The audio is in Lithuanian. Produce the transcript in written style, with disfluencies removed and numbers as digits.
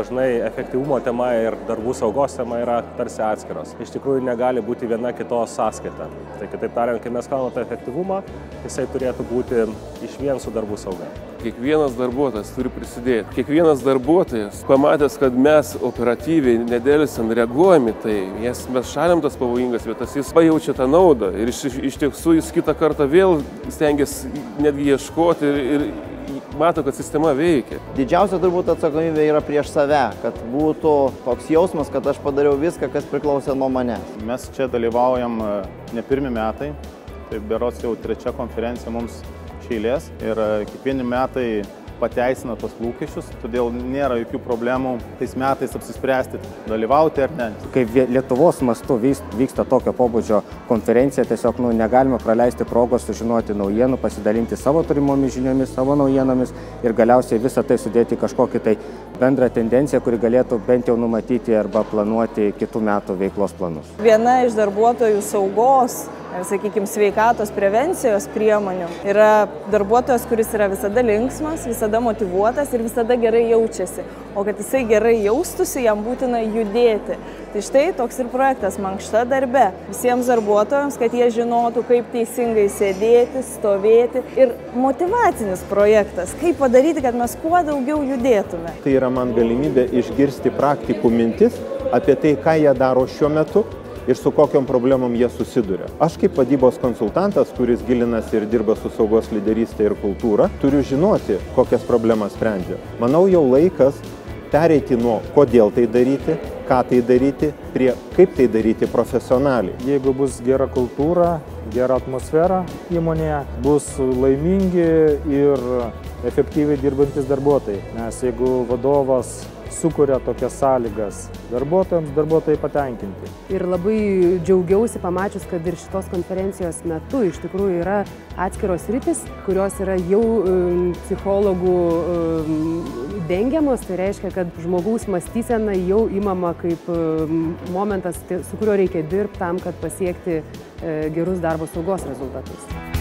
dažnai efektyvumo tema ir darbų saugos tema yra tarsi atskiros. Iš tikrųjų negali būti viena kitos sąskaita. Tai kitaip tariant, kai mes kalbame apie efektyvumą, jisai turėtų būti išvien su darbų sauga. Kiekvienas darbuotojas turi prisidėti. Kiekvienas darbuotojas, pamatęs, kad mes operatyviai nedėlsiant reaguojame, tai mes šaliam tas pavojingas vietas, jis pajaučia tą naudą ir iš tiesų jis kitą kartą vėl stengiasi netgi ieškoti ir mato, kad sistema veikia. Didžiausia turbūt atsakomybė yra prieš save, kad būtų toks jausmas, kad aš padariau viską, kas priklausė nuo manęs. Mes čia dalyvaujam ne pirmi metai, tai berods jau 3 konferencija mums iš eilės ir kiekvieni metai pateisina tos lūkesčius, todėl nėra jokių problemų tais metais apsispręsti, dalyvauti ar ne. Kai Lietuvos mastu vyksta tokio pobūdžio konferencija, tiesiog negalime praleisti progos sužinoti naujienų, pasidalinti savo turimomis žiniomis, savo naujienomis ir galiausiai visą tai sudėti kažkokį tai bendrą tendenciją, kuri galėtų bent jau numatyti arba planuoti kitų metų veiklos planus. Viena iš darbuotojų saugos ir, sakykime, sveikatos prevencijos priemonių yra darbuotojas, kuris yra visada linksmas, visada motyvuotas ir visada gerai jaučiasi. O kad jisai gerai jaustųsi, jam būtina judėti. Tai štai toks ir projektas Mankšta darbe. Visiems darbuotojams, kad jie žinotų, kaip teisingai sėdėti, stovėti. Ir motyvacinis projektas, kaip padaryti, kad mes kuo daugiau judėtume. Tai yra man galimybė išgirsti praktikų mintis apie tai, ką jie daro šiuo metu ir su kokiom problemom jie susiduria. Aš kaip vadybos konsultantas, kuris gilinasi ir dirba su saugos lyderystė ir kultūra, turiu žinoti, kokias problemas sprendžia. Manau, jau laikas pereiti nuo kodėl tai daryti, ką tai daryti, prie kaip tai daryti profesionaliai. Jeigu bus gera kultūra, gera atmosfera įmonėje, bus laimingi ir efektyviai dirbantis darbuotojai. Nes jeigu vadovas sukuria tokias sąlygas darbuotojams, darbuotojai patenkinti. Ir labai džiaugiausi pamačius, kad ir šitos konferencijos metu iš tikrųjų yra atskiros sritys, kurios yra jau psichologų dengiamos. Tai reiškia, kad žmogaus mąstysena jau imama kaip momentas, su kuriuo reikia dirbti tam, kad pasiekti gerus darbo saugos rezultatus.